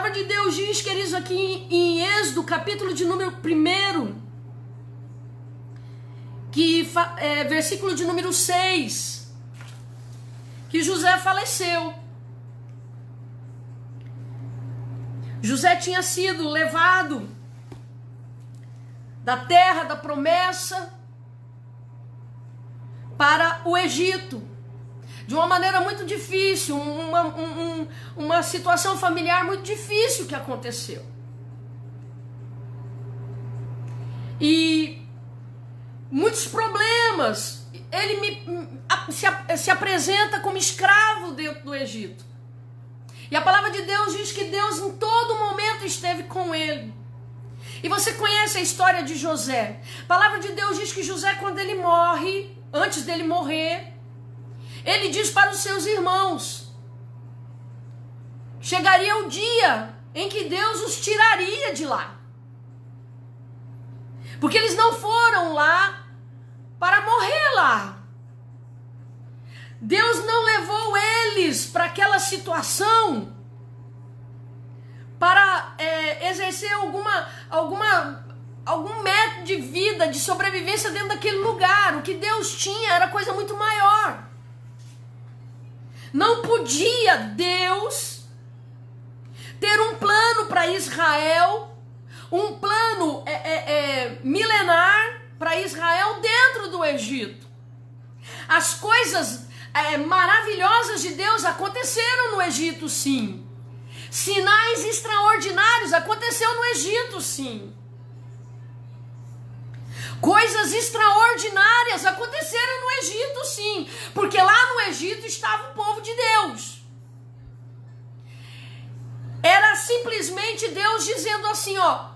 palavra de Deus diz, queridos, aqui em Êxodo, capítulo de número 1, versículo de número 6, que José faleceu. José tinha sido levado da terra da promessa para o Egito, de uma maneira muito difícil, uma situação familiar muito difícil que aconteceu. E muitos problemas. Ele se apresenta como escravo dentro do Egito. E a palavra de Deus diz que Deus em todo momento esteve com ele. E você conhece a história de José. A palavra de Deus diz que José, quando ele morre, antes dele morrer, ele diz para os seus irmãos: chegaria o dia em que Deus os tiraria de lá. Porque eles não foram lá para morrer lá. Deus não levou eles para aquela situação para exercer algum método de vida, de sobrevivência dentro daquele lugar. O que Deus tinha era coisa muito maior. Não podia Deus ter um plano para Israel, um plano milenar para Israel dentro do Egito. As coisas maravilhosas de Deus aconteceram no Egito, sim. Sinais extraordinários aconteceram no Egito, sim. Coisas extraordinárias aconteceram no Egito, sim. Porque lá no Egito estava o povo de Deus. Era simplesmente Deus dizendo assim, ó: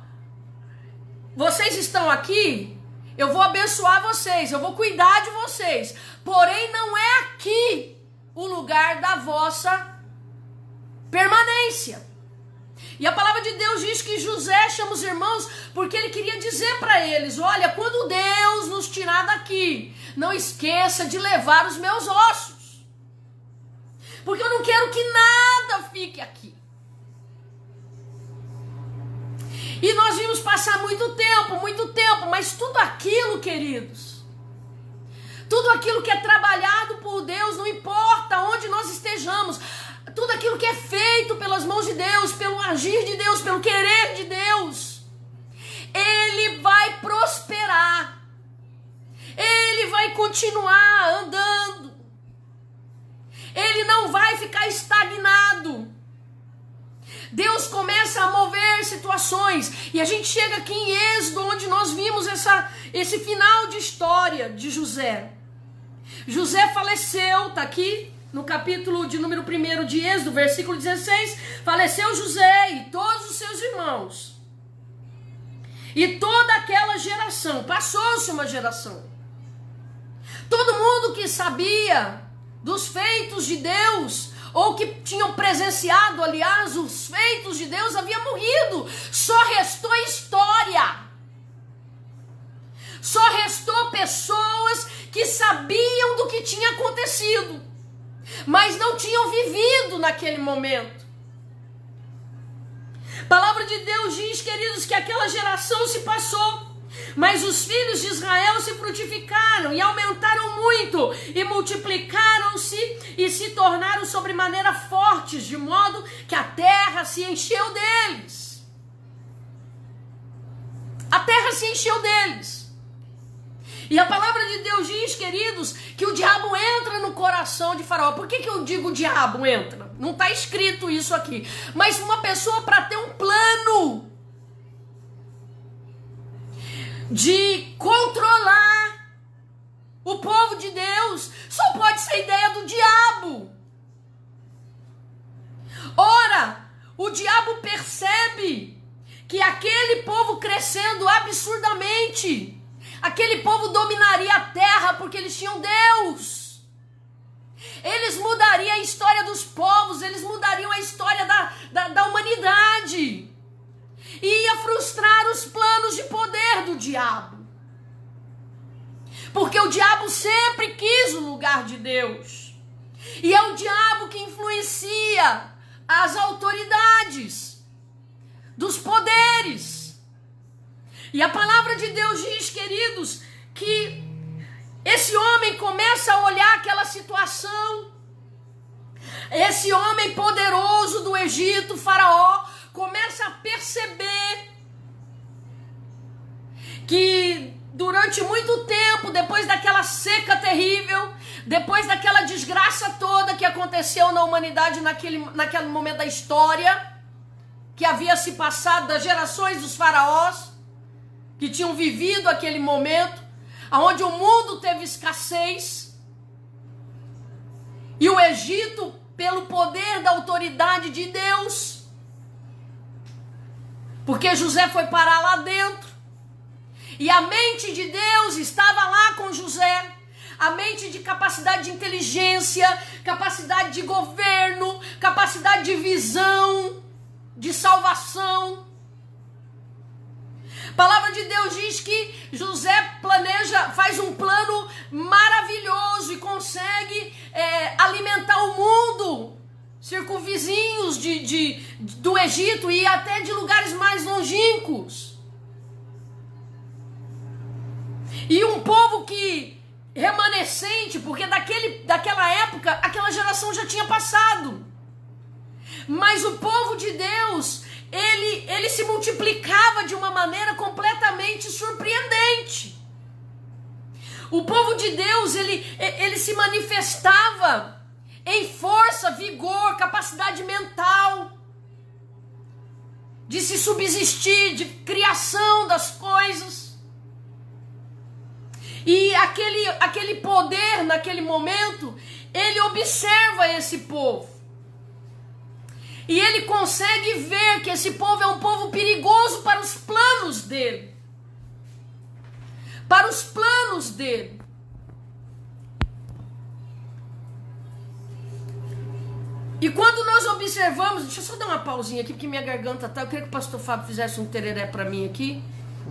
vocês estão aqui, eu vou abençoar vocês, eu vou cuidar de vocês. Porém, não é aqui o lugar da vossa permanência. E a palavra de Deus diz que José chama os irmãos porque ele queria dizer para eles: olha, quando Deus nos tirar daqui, não esqueça de levar os meus ossos. Porque eu não quero que nada fique aqui. E nós vimos passar muito tempo, mas tudo aquilo, queridos, tudo aquilo que é trabalhado por Deus, não importa onde nós estejamos, tudo aquilo que é feito pelas mãos de Deus, pelo agir de Deus, pelo querer de Deus, ele vai prosperar, ele vai continuar andando, ele não vai ficar estagnado. Deus começa a mover situações, e a gente chega aqui em Êxodo, onde nós vimos esse final de história de José. José faleceu, está aqui no capítulo de número 1 de Êxodo, versículo 16, faleceu José e todos os seus irmãos. E toda aquela geração, passou-se uma geração. Todo mundo que sabia dos feitos de Deus, ou que tinham presenciado, aliás, os feitos de Deus, havia morrido. Só restou história. Só restou pessoas que sabiam do que tinha acontecido, mas não tinham vivido naquele momento. A palavra de Deus diz, queridos, que aquela geração se passou, mas os filhos de Israel se frutificaram e aumentaram muito, e multiplicaram-se e se tornaram sobremaneira fortes, de modo que a terra se encheu deles. A terra se encheu deles. E a palavra de Deus diz, queridos, que o diabo entra no coração de Faraó. Por que eu digo o diabo entra? Não está escrito isso aqui. Mas uma pessoa, para ter um plano de controlar o povo de Deus, só pode ser ideia do diabo. Ora, o diabo percebe que aquele povo crescendo absurdamente, aquele povo dominaria a terra porque eles tinham Deus. Eles mudariam a história dos povos, eles mudariam a história da humanidade. E ia frustrar os planos de poder do diabo. Porque o diabo sempre quis o lugar de Deus. E é o diabo que influencia as autoridades. E a palavra de Deus diz, queridos, que esse homem começa a olhar aquela situação. Esse homem poderoso do Egito, Faraó, começa a perceber que durante muito tempo, depois daquela seca terrível, depois daquela desgraça toda que aconteceu na humanidade naquele momento da história, que havia se passado das gerações dos faraós, que tinham vivido aquele momento, onde o mundo teve escassez, e o Egito, pelo poder da autoridade de Deus, porque José foi parar lá dentro, e a mente de Deus estava lá com José, a mente de capacidade de inteligência, capacidade de governo, capacidade de visão, de salvação. A palavra de Deus diz que José faz um plano maravilhoso e consegue alimentar o mundo, circunvizinhos do Egito e até de lugares mais longínquos. E um povo que remanescente, porque daquela época, aquela geração já tinha passado. Mas o povo de Deus, ele se multiplicava de uma maneira completamente surpreendente. O povo de Deus, ele se manifestava em força, vigor, capacidade mental, de se subsistir, de criação das coisas. E aquele poder, naquele momento, ele observa esse povo. E ele consegue ver que esse povo é um povo perigoso para os planos dele. Para os planos dele. E quando nós observamos, deixa eu só dar uma pausinha aqui, porque minha garganta tá. Eu queria que o pastor Fábio fizesse um tereré para mim aqui.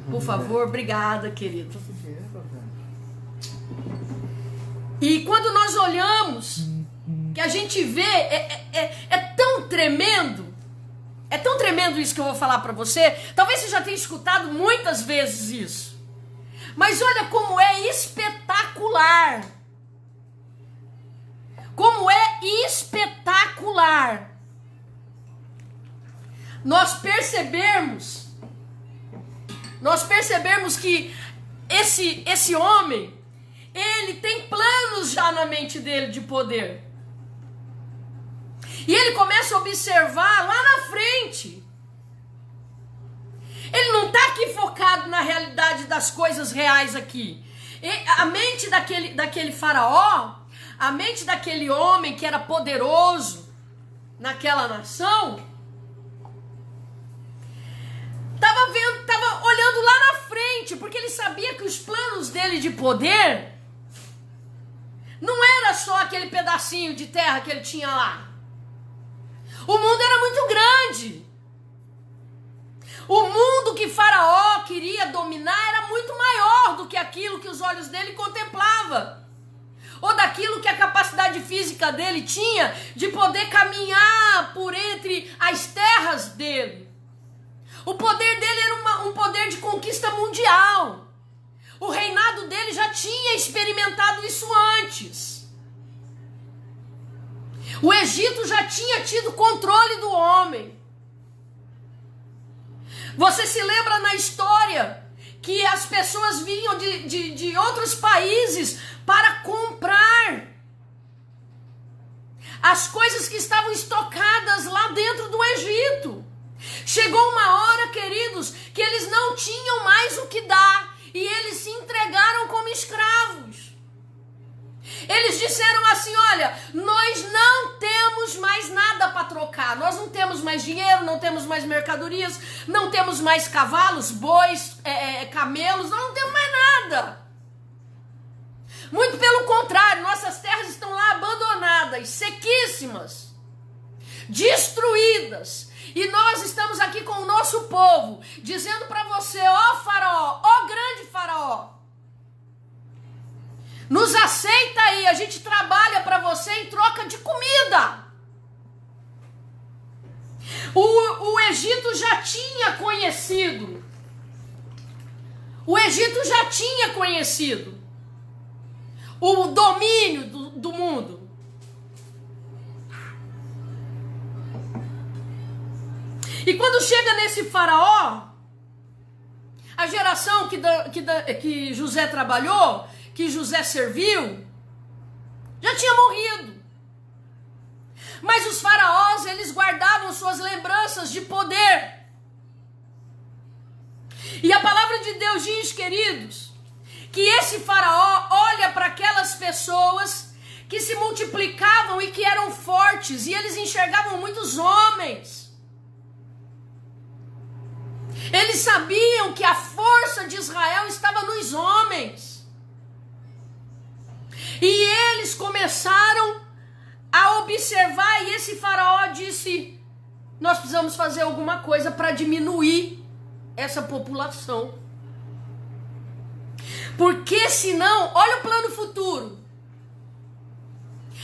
Por favor, obrigada, querido. E quando nós olhamos, que a gente vê, é tão tremendo, é tão tremendo isso que eu vou falar para você. Talvez você já tenha escutado muitas vezes isso, mas olha como é espetacular, como é espetacular nós percebermos que esse homem, ele tem planos já na mente dele de poder. E ele começa a observar lá na frente. Ele não está aqui focado na realidade das coisas reais aqui. A mente daquele faraó, a mente daquele homem que era poderoso naquela nação, estava olhando lá na frente, porque ele sabia que os planos dele de poder não era só aquele pedacinho de terra que ele tinha lá. O mundo era muito grande. O mundo que Faraó queria dominar era muito maior do que aquilo que os olhos dele contemplavam. Ou daquilo que a capacidade física dele tinha de poder caminhar por entre as terras dele. O poder dele era um poder de conquista mundial. O reinado dele já tinha experimentado isso antes. O Egito já tinha tido controle do homem. Você se lembra na história que as pessoas vinham de outros países para comprar as coisas que estavam estocadas lá dentro do Egito. Chegou uma hora, queridos, que eles não tinham mais o que dar e eles se entregaram como escravos. Eles disseram assim: olha, nós não temos mais nada para trocar, nós não temos mais dinheiro, não temos mais mercadorias, não temos mais cavalos, bois, camelos, nós não temos mais nada. Muito pelo contrário, nossas terras estão lá abandonadas, sequíssimas, destruídas. E nós estamos aqui com o nosso povo, dizendo para você: ó Faraó, ó grande Faraó, nos aceita aí, a gente trabalha para você em troca de comida. O Egito já tinha conhecido O Egito já tinha conhecido o domínio do mundo. E quando chega nesse faraó, a geração que José trabalhou, que José serviu, já tinha morrido. Mas os faraós, eles guardavam suas lembranças de poder. E a palavra de Deus diz, queridos, que esse faraó olha para aquelas pessoas que se multiplicavam e que eram fortes, e eles enxergavam muitos homens. Eles sabiam que a força de Israel estava nos homens. E eles começaram a observar, e esse faraó disse: nós precisamos fazer alguma coisa para diminuir essa população. Porque senão, olha o plano futuro.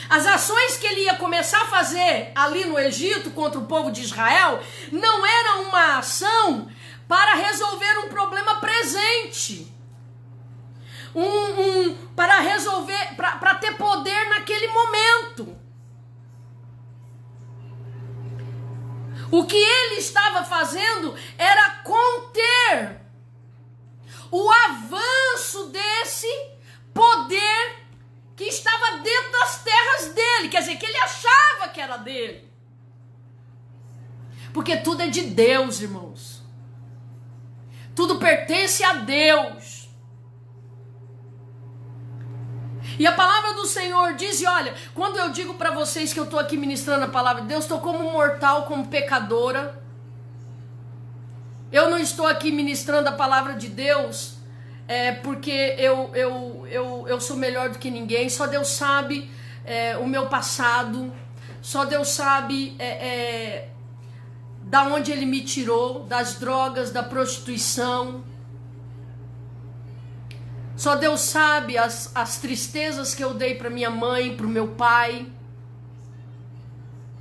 As ações que ele ia começar a fazer ali no Egito contra o povo de Israel não era uma ação para resolver um problema presente. Para resolver, para ter poder naquele momento. O que ele estava fazendo era conter o avanço desse poder que estava dentro das terras dele, quer dizer, que ele achava que era dele. Porque tudo é de Deus, irmãos. Tudo pertence a Deus. E a palavra do Senhor diz, e olha, quando eu digo para vocês que eu estou aqui ministrando a palavra de Deus, estou como mortal, como pecadora. Eu não estou aqui ministrando a palavra de Deus porque eu sou melhor do que ninguém. Só Deus sabe o meu passado. Só Deus sabe da onde Ele me tirou, das drogas, da prostituição. Só Deus sabe as tristezas que eu dei para minha mãe, para o meu pai.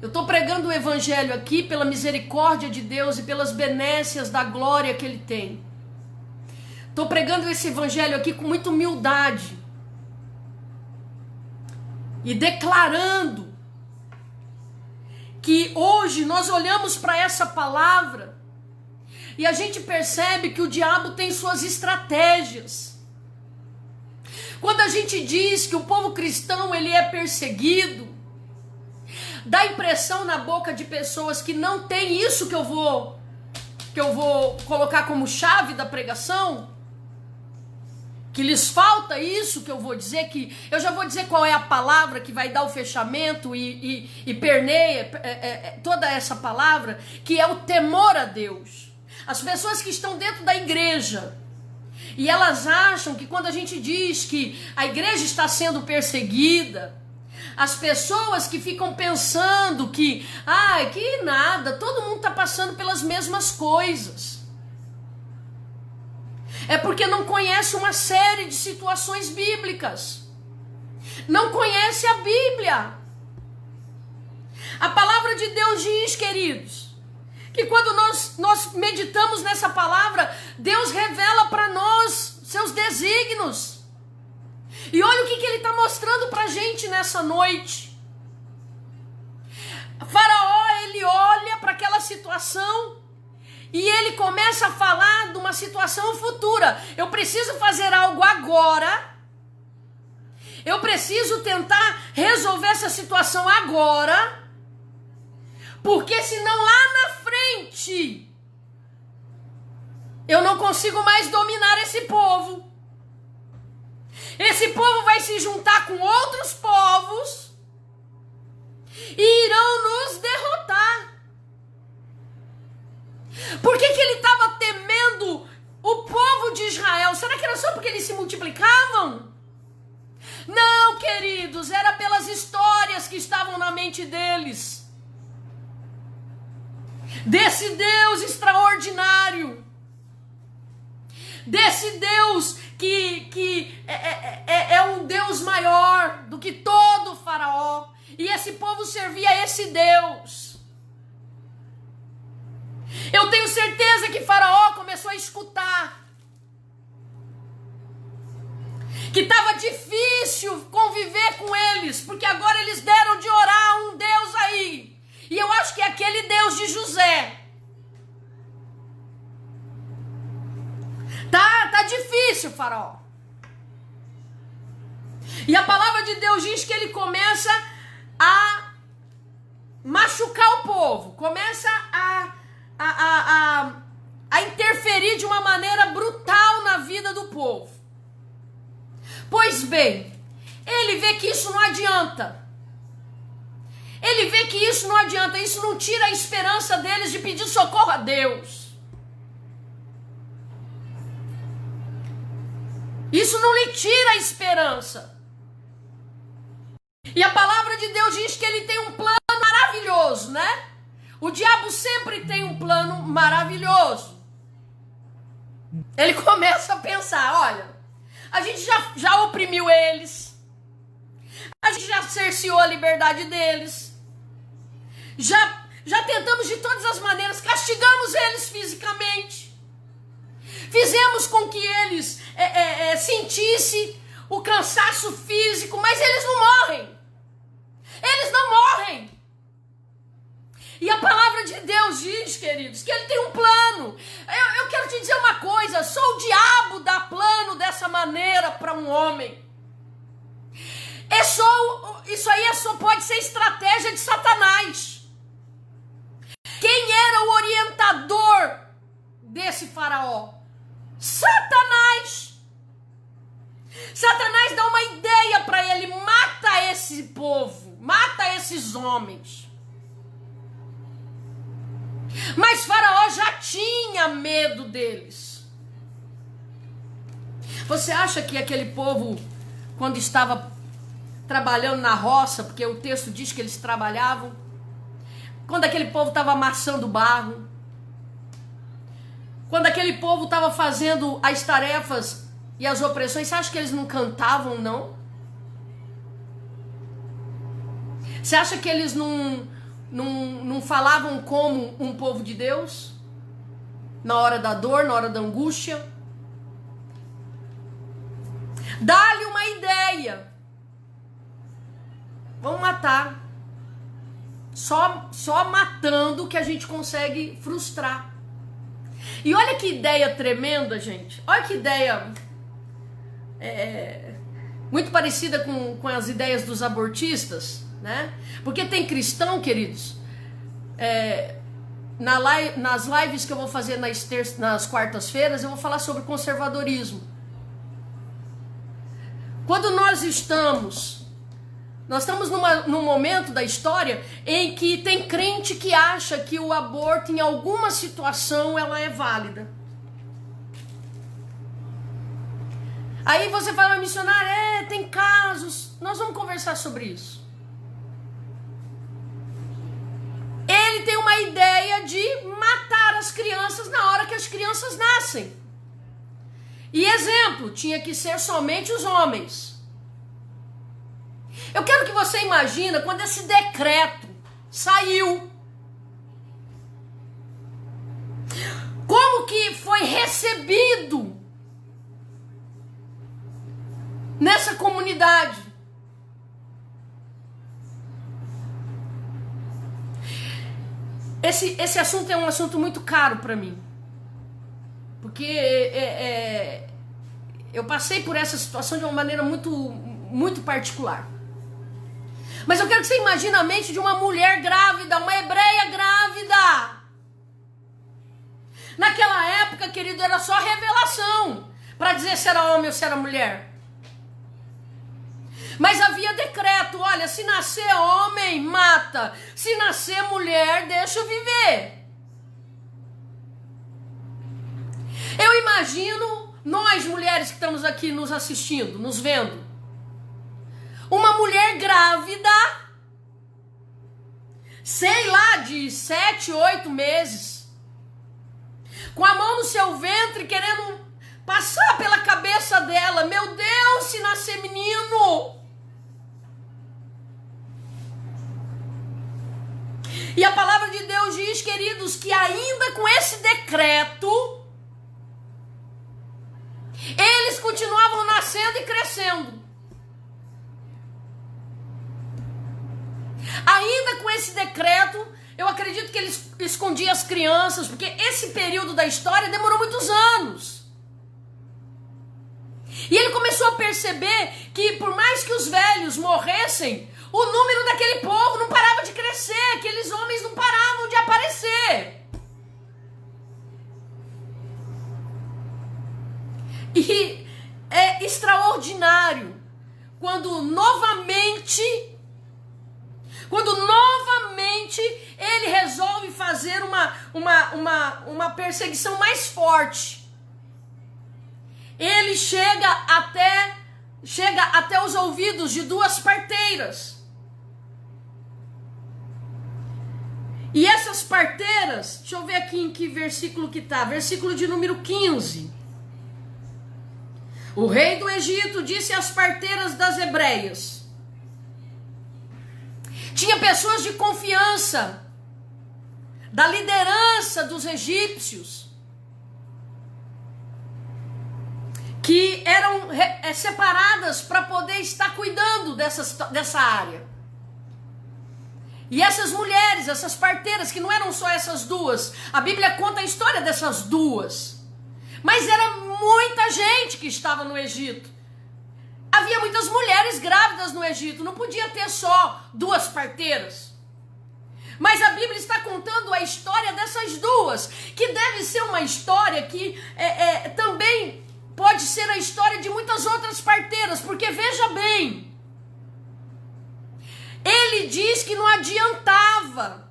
Eu estou pregando o evangelho aqui pela misericórdia de Deus e pelas benécias da glória que Ele tem. Estou pregando esse evangelho aqui com muita humildade. E declarando que hoje nós olhamos para essa palavra e a gente percebe que o diabo tem suas estratégias. Quando a gente diz que o povo cristão ele é perseguido, dá impressão na boca de pessoas que não tem isso que eu vou colocar como chave da pregação, que lhes falta isso que eu vou dizer, que eu já vou dizer qual é a palavra que vai dar o fechamento e permeia toda essa palavra, que é o temor a Deus. As pessoas que estão dentro da igreja, e elas acham que quando a gente diz que a igreja está sendo perseguida, as pessoas que ficam pensando que nada, todo mundo está passando pelas mesmas coisas. É porque não conhece uma série de situações bíblicas. Não conhece a Bíblia. A palavra de Deus diz, queridos, que quando nós meditamos nessa palavra, Deus revela para nós seus desígnios. E olha o que Ele está mostrando para a gente nessa noite. Faraó, ele olha para aquela situação e ele começa a falar de uma situação futura. Eu preciso fazer algo agora. Eu preciso tentar resolver essa situação agora. Porque senão lá na frente eu não consigo mais dominar esse povo. Esse povo vai se juntar com outros povos e irão nos derrotar. Por que ele estava temendo o povo de Israel? Será que era só porque eles se multiplicavam? Não, queridos, era pelas histórias que estavam na mente deles. Desse Deus extraordinário. Desse Deus que é um Deus maior do que todo faraó. E esse povo servia a esse Deus. Eu tenho certeza que faraó começou a escutar que estava difícil conviver com eles, porque agora eles deram de orar a um Deus aí, e eu acho que é aquele Deus de José. Tá difícil, Faraó. E a palavra de Deus diz que ele começa a machucar o povo, começa a interferir de uma maneira brutal na vida do povo. Pois bem, ele vê que isso não adianta. Ele vê que isso não adianta, isso não tira a esperança deles de pedir socorro a Deus. Isso não lhe tira a esperança. E a palavra de Deus diz que ele tem um plano maravilhoso, né? O diabo sempre tem um plano maravilhoso. Ele começa a pensar, olha, a gente já oprimiu eles, a gente já cerceou a liberdade deles, já tentamos de todas as maneiras, castigamos eles fisicamente, fizemos com que eles sentissem o cansaço físico, mas eles não morrem. Eles não morrem. E a palavra de Deus diz, queridos, que ele tem um plano. Eu quero te dizer uma coisa, só o diabo dá plano dessa maneira para um homem. Isso aí só pode ser estratégia de Satanás. Quem era o orientador desse faraó? Satanás. Satanás dá uma ideia para ele, mata esse povo, mata esses homens. Mas Faraó já tinha medo deles. Você acha que aquele povo, quando estava trabalhando na roça, porque o texto diz que eles trabalhavam, quando aquele povo estava amassando barro, quando aquele povo estava fazendo as tarefas e as opressões, você acha que eles não cantavam, não? Você acha que eles não falavam como um povo de Deus? Na hora da dor, na hora da angústia? Dá-lhe uma ideia. Vamos matar. Só matando que a gente consegue frustrar. E olha que ideia tremenda, gente. Olha que ideia muito parecida com as ideias dos abortistas, né? Porque tem cristão, queridos, nas lives que eu vou fazer nas quartas-feiras, eu vou falar sobre conservadorismo. Quando nós estamos num momento da história em que tem crente que acha que o aborto em alguma situação ela é válida. Aí você fala, missionário, tem casos, nós vamos conversar sobre isso. Ele tem uma ideia de matar as crianças na hora que as crianças nascem. E exemplo, tinha que ser somente os homens. Eu quero que você imagine quando esse decreto saiu. Como que foi recebido nessa comunidade? Esse assunto é um assunto muito caro para mim. Porque eu passei por essa situação de uma maneira muito, muito particular. Mas eu quero que você imagine a mente de uma mulher grávida, uma hebreia grávida. Naquela época, querido, era só revelação para dizer se era homem ou se era mulher. Mas havia decreto, olha, se nascer homem, mata. Se nascer mulher, deixa viver. Eu imagino nós, mulheres que estamos aqui nos assistindo, nos vendo. Uma mulher grávida, sei lá, de 7, 8 meses, com a mão no seu ventre, querendo passar pela cabeça dela. Meu Deus, se nascer menino. E a palavra de Deus diz, queridos, que ainda com esse decreto, eles continuavam nascendo nascendo e crescendo. Ainda com esse decreto, eu acredito que ele escondia as crianças, porque esse período da história demorou muitos anos. E ele começou a perceber que por mais que os velhos morressem, o número daquele povo não parava de crescer, aqueles homens não paravam de aparecer. E é extraordinário quando novamente ele resolve fazer uma perseguição mais forte. Ele chega até os ouvidos de duas parteiras. E essas parteiras, deixa eu ver aqui em que versículo que está, versículo de número 15. O rei do Egito disse às parteiras das hebreias. Tinha pessoas de confiança da liderança dos egípcios que eram separadas para poder estar cuidando dessa área. E essas mulheres, essas parteiras, que não eram só essas duas, a Bíblia conta a história dessas duas, mas era muita gente que estava no Egito. Havia muitas mulheres grávidas no Egito, não podia ter só duas parteiras. Mas a Bíblia está contando a história dessas duas, que deve ser uma história que também pode ser a história de muitas outras parteiras, porque veja bem, ele diz que não adiantava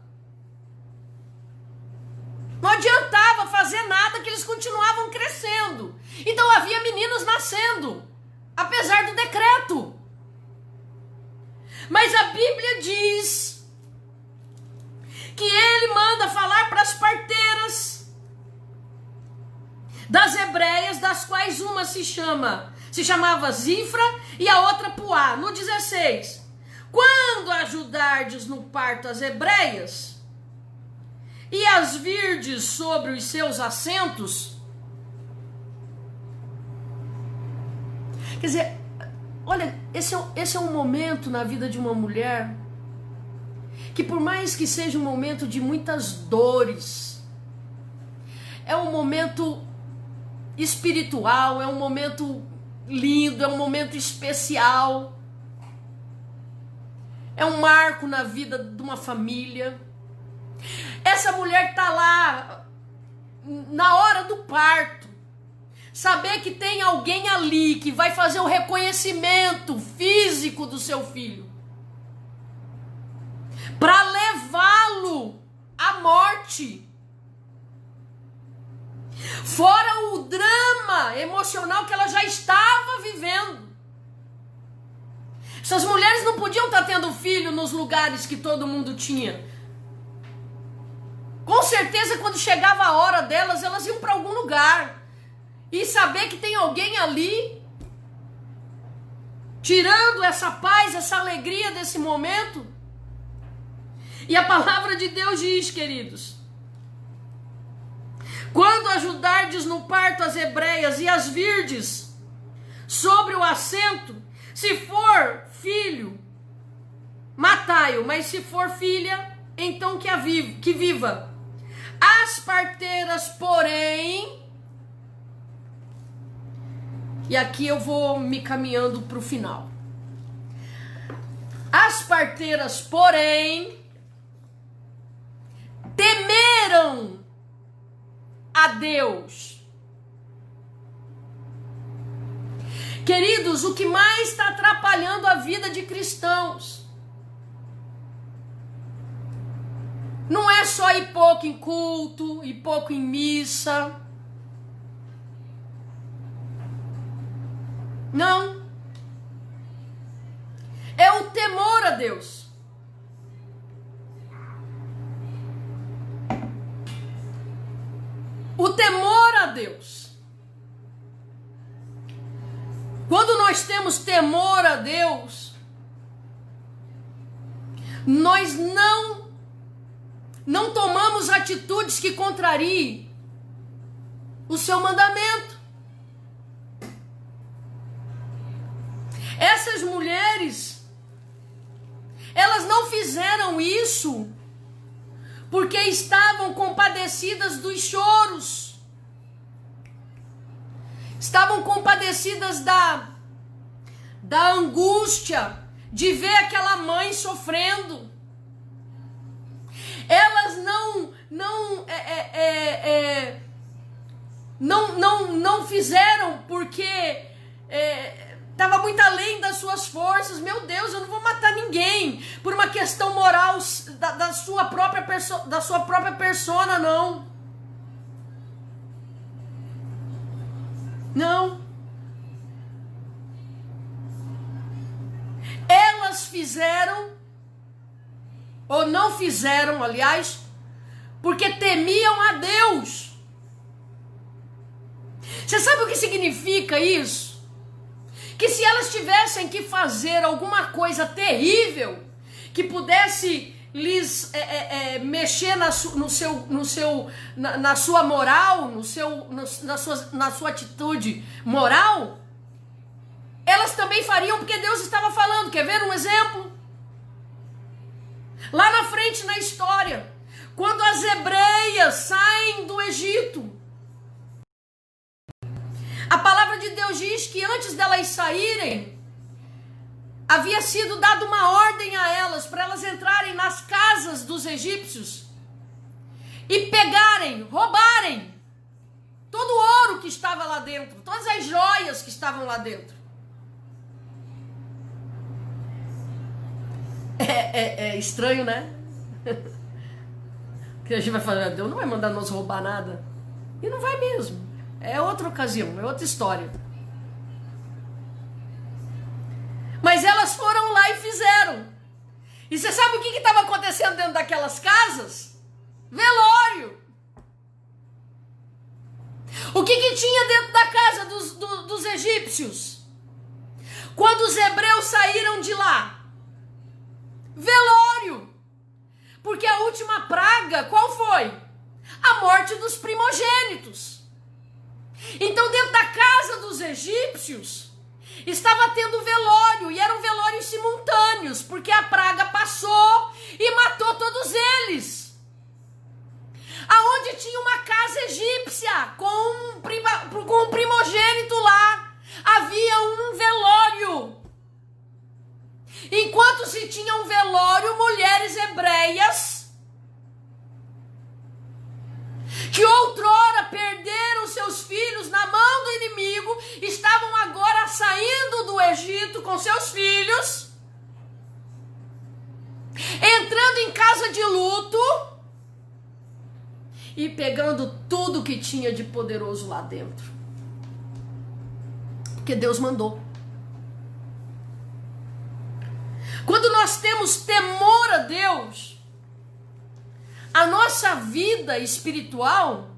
fazer nada, que eles continuavam crescendo. Então havia meninos nascendo, apesar do decreto. Mas a Bíblia diz que ele manda falar para as parteiras das hebreias, das quais uma se chamava Zifra e a outra Puá. No 16, quando ajudardes no parto as hebreias e as virdes sobre os seus assentos. Quer dizer, olha, esse é um momento na vida de uma mulher que, por mais que seja um momento de muitas dores, é um momento espiritual, é um momento lindo, é um momento especial, é um marco na vida de uma família. Essa mulher está lá na hora do parto, saber que tem alguém ali que vai fazer o reconhecimento físico do seu filho para levá-lo à morte. Fora o drama emocional que ela já estava vivendo. Essas mulheres não podiam estar tendo filho nos lugares que todo mundo tinha. Com certeza, quando chegava a hora delas, elas iam para algum lugar. E saber que tem alguém ali, tirando essa paz, essa alegria desse momento. E a palavra de Deus diz, queridos, quando ajudardes no parto as hebreias e as virdes sobre o assento, se for filho, matai-o, mas se for filha, então que viva. As parteiras, porém, e aqui eu vou me caminhando para o final. As parteiras, porém, temeram a Deus. Queridos, o que mais está atrapalhando a vida de cristãos não é só ir pouco em culto, ir pouco em missa. Não. É o temor a Deus. O temor a Deus. Quando nós temos temor a Deus, nós não tomamos atitudes que contrariem o seu mandamento. essas mulheres, elas não fizeram isso porque estavam compadecidas dos choros, estavam compadecidas da angústia de ver aquela mãe sofrendo. Elas não fizeram porque estava muito além das suas forças. Meu Deus, eu não vou matar ninguém por uma questão moral da sua própria persona, não. Não. Elas fizeram, ou não fizeram, aliás, porque temiam a Deus. Você sabe o que significa isso? Que se elas tivessem que fazer alguma coisa terrível, que pudesse lhes mexer na sua moral, na sua atitude moral, elas também fariam porque Deus estava falando. Quer ver um exemplo? Lá na frente na história, quando as hebreias saem do Egito, a palavra de Deus diz que antes delas saírem, havia sido dada uma ordem a elas, para elas entrarem nas casas dos egípcios e pegarem, roubarem todo o ouro que estava lá dentro, todas as joias que estavam lá dentro. É estranho, né? Que a gente vai falar, Deus não vai mandar nós roubar nada. E não vai mesmo. É outra ocasião, é outra história. Mas elas foram lá e fizeram. E você sabe o que estava acontecendo dentro daquelas casas? Velório. O que tinha dentro da casa dos egípcios? Quando os hebreus saíram de lá? Velório. Porque a última praga, qual foi? A morte dos primogênitos. Então, dentro da casa dos egípcios, estava tendo velório, e eram velórios simultâneos, porque a praga passou e matou todos eles. Aonde tinha uma casa egípcia com um primogênito lá, havia um velório. Enquanto se tinha um velório, mulheres hebreias que outrora perderam seus filhos na mão do inimigo, estavam agora saindo do Egito com seus filhos, entrando em casa de luto e pegando tudo que tinha de poderoso lá dentro. Porque Deus mandou. Quando nós temos temor a Deus, a nossa vida espiritual,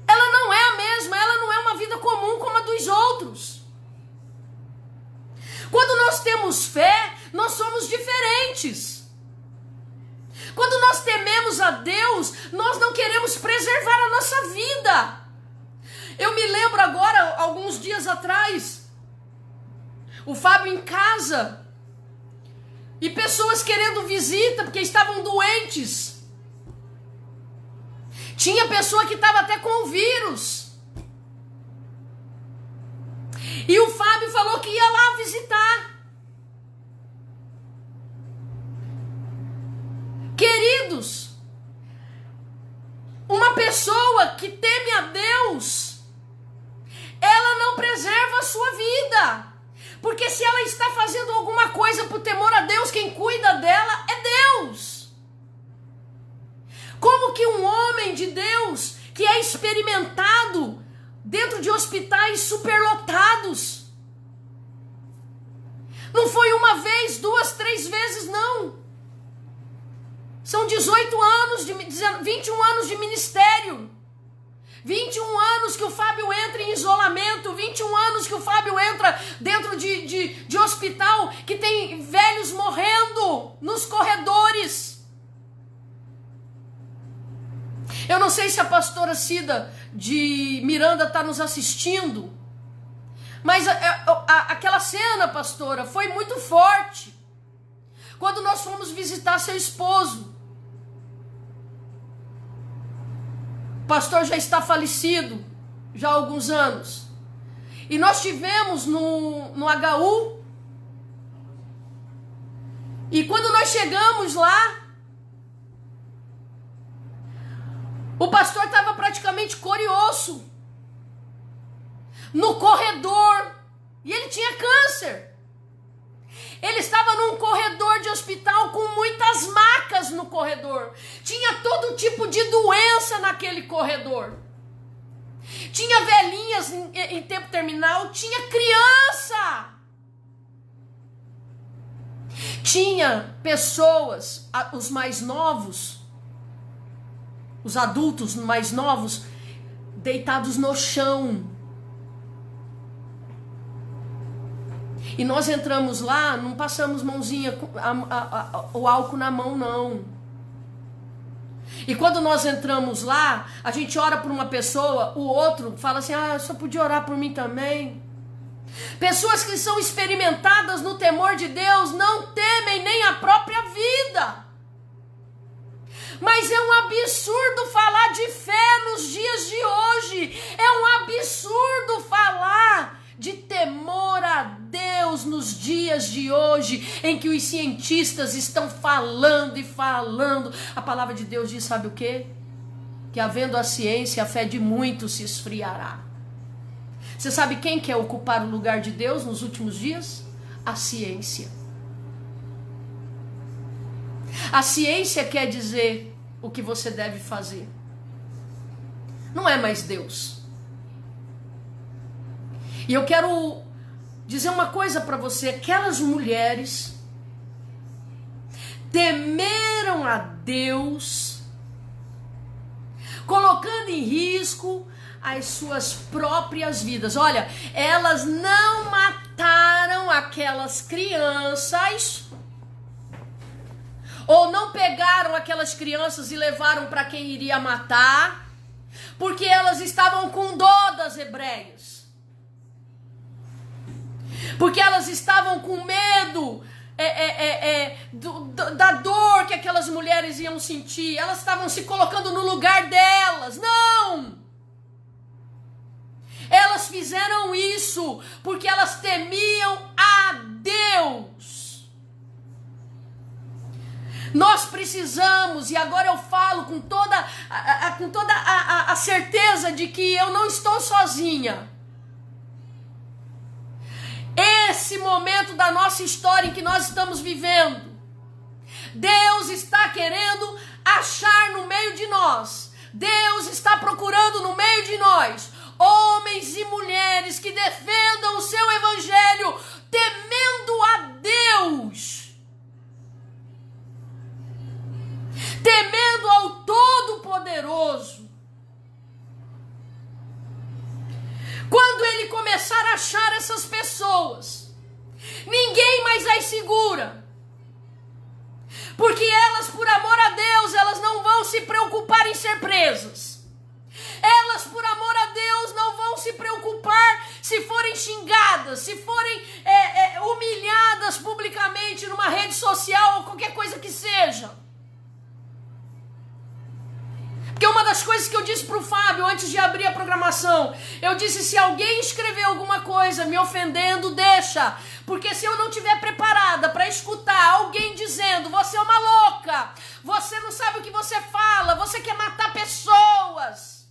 ela não é a mesma, ela não é uma vida comum como a dos outros. Quando nós temos fé, nós somos diferentes. Quando nós tememos a Deus, nós não queremos preservar a nossa vida. Eu me lembro agora, alguns dias atrás, o Fábio em casa, e pessoas querendo visita porque estavam doentes. Tinha pessoa que estava até com vírus. E o Fábio falou que ia lá visitar. Queridos, uma pessoa que teme a Deus, ela não preserva a sua vida. Porque se ela está fazendo alguma coisa por temor a Deus, quem cuida dela é Deus. Como que um homem de Deus, que é experimentado dentro de hospitais superlotados, não foi uma vez, 2, 3 vezes, não. São 18 anos, 21 anos de ministério. 21 anos que o Fábio entra em isolamento, 21 anos que o Fábio entra dentro de hospital, que tem velhos morrendo nos corredores. Eu não sei se a pastora Cida de Miranda está nos assistindo, Mas aquela cena, pastora, foi muito forte. Quando nós fomos visitar seu esposo. O pastor já está falecido, já há alguns anos. E nós tivemos no HU. E quando nós chegamos lá, o pastor estava praticamente corioço no corredor, e ele tinha câncer. Ele estava num corredor de hospital com muitas macas no corredor. Tinha todo tipo de doença naquele corredor. Tinha velhinhas em tempo terminal, tinha criança. Tinha pessoas, os mais novos, os adultos mais novos, deitados no chão. E nós entramos lá, não passamos mãozinha, o álcool na mão, não. E quando nós entramos lá, a gente ora por uma pessoa, o outro fala assim, só podia orar por mim também. Pessoas que são experimentadas no temor de Deus não temem nem a própria vida. Mas é um absurdo falar de fé nos dias de hoje. É um absurdo falar de temor a Deus nos dias de hoje, em que os cientistas estão falando e falando. A palavra de Deus diz, sabe o quê? Que havendo a ciência, a fé de muitos se esfriará. Você sabe quem quer ocupar o lugar de Deus nos últimos dias? A ciência. A ciência quer dizer o que você deve fazer. Não é mais Deus. E eu quero dizer uma coisa para você. Aquelas mulheres temeram a Deus, colocando em risco as suas próprias vidas. Olha, elas não mataram aquelas crianças, ou não pegaram aquelas crianças e levaram para quem iria matar, porque elas estavam com dó das hebreias. Porque elas estavam com medo da dor que aquelas mulheres iam sentir. Elas estavam se colocando no lugar delas. Não! Elas fizeram isso porque elas temiam a Deus. Nós precisamos, e agora eu falo com toda a certeza de que eu não estou sozinha. Esse momento da nossa história em que nós estamos vivendo, Deus está querendo achar no meio de nós. Deus está procurando no meio de nós homens e mulheres que defendam o seu evangelho, temendo a Deus, temendo ao Todo-Poderoso. Quando ele começar a achar essas pessoas, ninguém mais as segura, porque elas, por amor a Deus, elas não vão se preocupar em ser presas. Elas, por amor a Deus, não vão se preocupar se forem xingadas, se forem humilhadas publicamente numa rede social ou qualquer coisa que seja. Porque uma das coisas que eu disse para o Fábio antes de abrir a programação, eu disse, se alguém escrever alguma coisa me ofendendo, deixa. Porque se eu não estiver preparada para escutar alguém dizendo, você é uma louca, você não sabe o que você fala, você quer matar pessoas.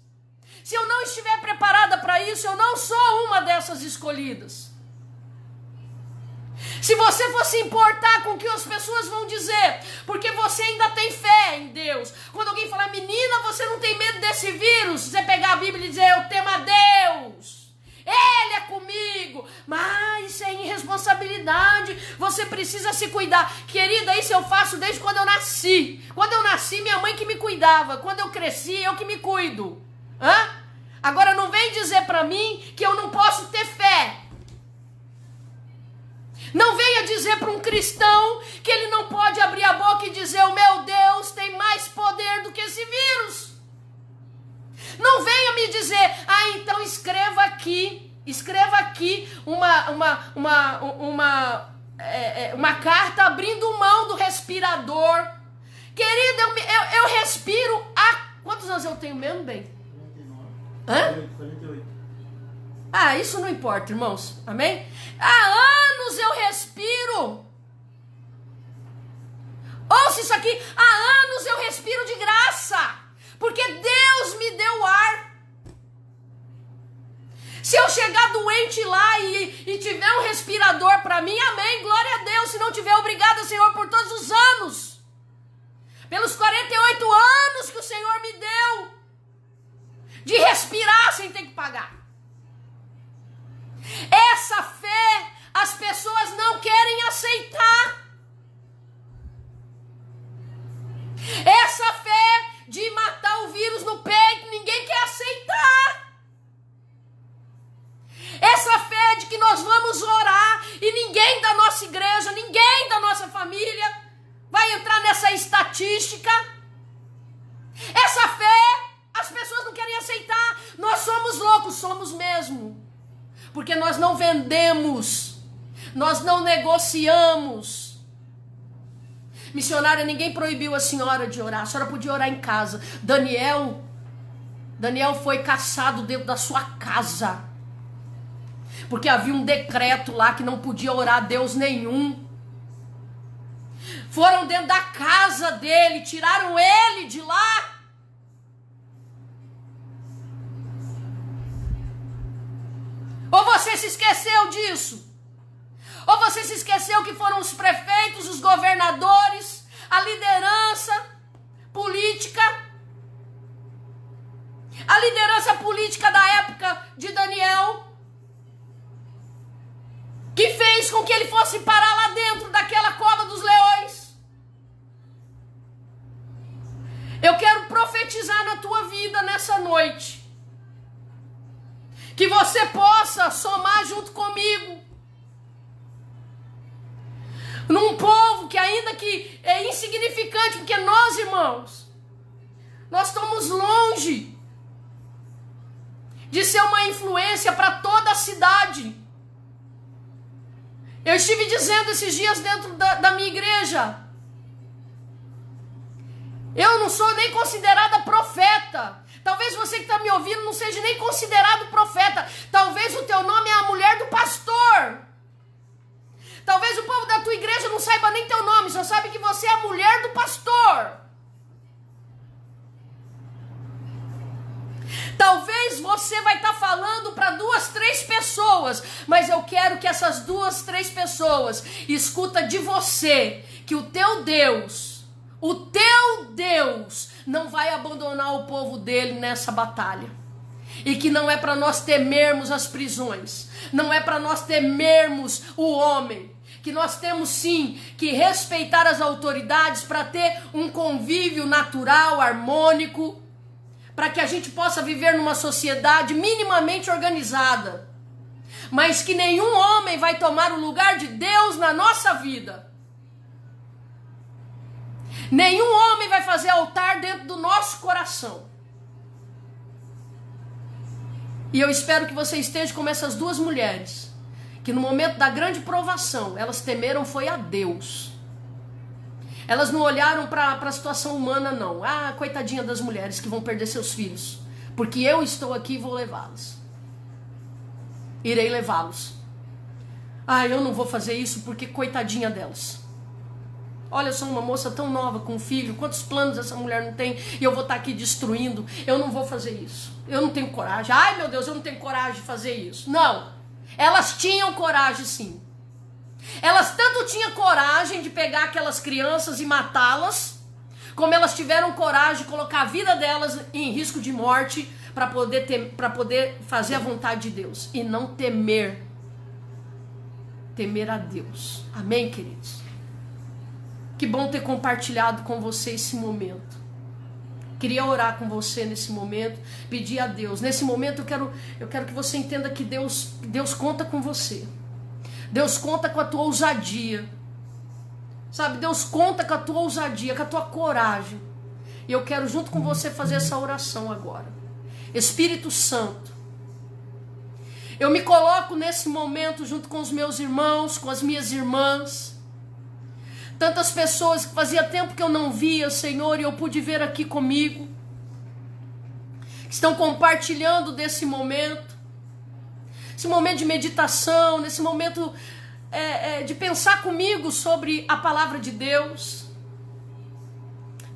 Se eu não estiver preparada para isso, eu não sou uma dessas escolhidas. Se você for se importar com o que as pessoas vão dizer, porque você ainda tem fé em Deus. Quando alguém falar, menina, você não tem medo desse vírus? Você pegar a Bíblia e dizer, eu temo a Deus, Ele é comigo. Mas isso é irresponsabilidade, você precisa se cuidar. Querida, isso eu faço desde quando eu nasci. Quando eu nasci, minha mãe que me cuidava. Quando eu cresci, eu que me cuido. Agora não vem dizer para mim que eu não posso ter fé. Não venha dizer para um cristão que ele não pode abrir a boca e dizer, o meu Deus tem mais poder do que esse vírus. Não venha me dizer, então escreva aqui Escreva aqui uma carta abrindo mão do respirador. Querido, eu respiro há... Quantos anos eu tenho mesmo, bem? 49. 48. Ah, isso não importa, irmãos. Amém? Há anos eu respiro. Ouça isso aqui. Há anos eu respiro de graça. Porque Deus me deu ar. Se eu chegar doente lá e tiver um respirador para mim, amém, glória a Deus. Se não tiver, obrigado, Senhor, por todos os anos. Pelos 48 anos que o Senhor me deu. De respirar sem ter que pagar. Essa fé as pessoas não querem aceitar. Essa fé de matar o vírus no peito, ninguém quer aceitar. Essa fé de que nós vamos orar e ninguém da nossa igreja, ninguém da nossa família vai entrar nessa estatística. Essa fé as pessoas não querem aceitar. Nós somos loucos, somos mesmo. Porque nós não vendemos, nós não negociamos. Missionária, ninguém proibiu a senhora de orar. A senhora podia orar em casa. Daniel foi caçado dentro da sua casa. Porque havia um decreto lá que não podia orar a Deus nenhum. Foram dentro da casa dele, tiraram ele de lá. Ou você se esqueceu disso? Ou você se esqueceu que foram os prefeitos, os governadores, a liderança política? A liderança política da época de Daniel, que fez com que ele fosse parar lá dentro daquela cova dos leões. Eu quero profetizar na tua vida nessa noite. Que você possa somar junto comigo. Num povo que ainda que é insignificante, porque nós, irmãos, nós estamos longe de ser uma influência para toda a cidade. Eu estive dizendo esses dias dentro da minha igreja, eu não sou nem considerada profeta. Talvez você que está me ouvindo não seja nem considerado profeta. Talvez o teu nome é a mulher do pastor. Talvez o povo da tua igreja não saiba nem teu nome, só sabe que você é a mulher do pastor. Talvez você vai estar falando para 2, 3 pessoas, mas eu quero que essas 2, 3 pessoas escuta de você que o teu Deus não vai abandonar o povo dele nessa batalha. E que não é para nós temermos as prisões, não é para nós temermos o homem, que nós temos sim que respeitar as autoridades para ter um convívio natural, harmônico, para que a gente possa viver numa sociedade minimamente organizada, mas que nenhum homem vai tomar o lugar de Deus na nossa vida. Nenhum homem vai fazer altar dentro do nosso coração. E eu espero que você esteja como essas 2 mulheres, que no momento da grande provação, elas temeram foi a Deus. Elas não olharam para a situação humana, não. Ah, coitadinha das mulheres que vão perder seus filhos, porque eu estou aqui e vou levá-los. Irei levá-los. Ah, eu não vou fazer isso porque coitadinha delas. Olha, eu sou uma moça tão nova com um filho, quantos planos essa mulher não tem, e eu vou estar aqui destruindo. Eu não vou fazer isso. Eu não tenho coragem. Ai, meu Deus, eu não tenho coragem de fazer isso. Não. Elas tinham coragem, sim. Elas tanto tinham coragem de pegar aquelas crianças e matá-las, como elas tiveram coragem de colocar a vida delas em risco de morte para poder fazer a vontade de Deus e não temer a Deus. Amém, queridos? Que bom ter compartilhado com você esse momento. Queria orar com você nesse momento, pedir a Deus. Nesse momento eu quero que você entenda que Deus conta com você. Deus conta com a tua ousadia. Sabe, Deus conta com a tua ousadia, com a tua coragem. E eu quero junto com você fazer essa oração agora. Espírito Santo, Eu me coloco nesse momento junto com os meus irmãos, com as minhas irmãs. Tantas pessoas que fazia tempo que eu não via, Senhor, e eu pude ver aqui comigo. Estão compartilhando desse momento. Esse momento de meditação, nesse momento de pensar comigo sobre a palavra de Deus.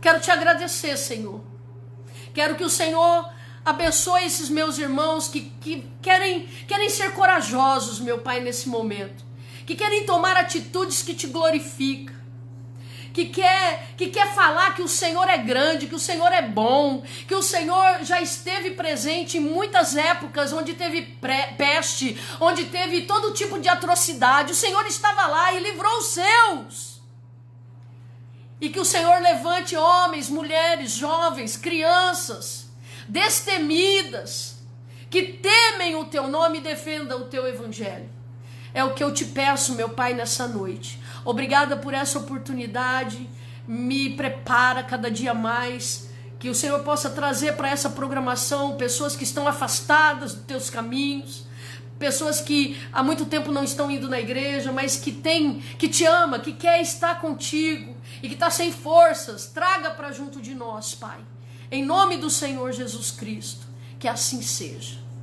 Quero te agradecer, Senhor. Quero que o Senhor abençoe esses meus irmãos que querem ser corajosos, meu Pai, nesse momento. Que querem tomar atitudes que te glorificam. Que quer falar que o Senhor é grande, que o Senhor é bom, que o Senhor já esteve presente em muitas épocas onde teve peste, onde teve todo tipo de atrocidade. O Senhor estava lá e livrou os seus. E que o Senhor levante homens, mulheres, jovens, crianças, destemidas, que temem o teu nome e defendam o teu evangelho. É o que eu te peço, meu Pai, nessa noite. Obrigada por essa oportunidade. Me prepara cada dia mais. Que o Senhor possa trazer para essa programação pessoas que estão afastadas dos teus caminhos. Pessoas que há muito tempo não estão indo na igreja, mas que te ama, que quer estar contigo e que está sem forças. Traga para junto de nós, Pai. Em nome do Senhor Jesus Cristo. Que assim seja.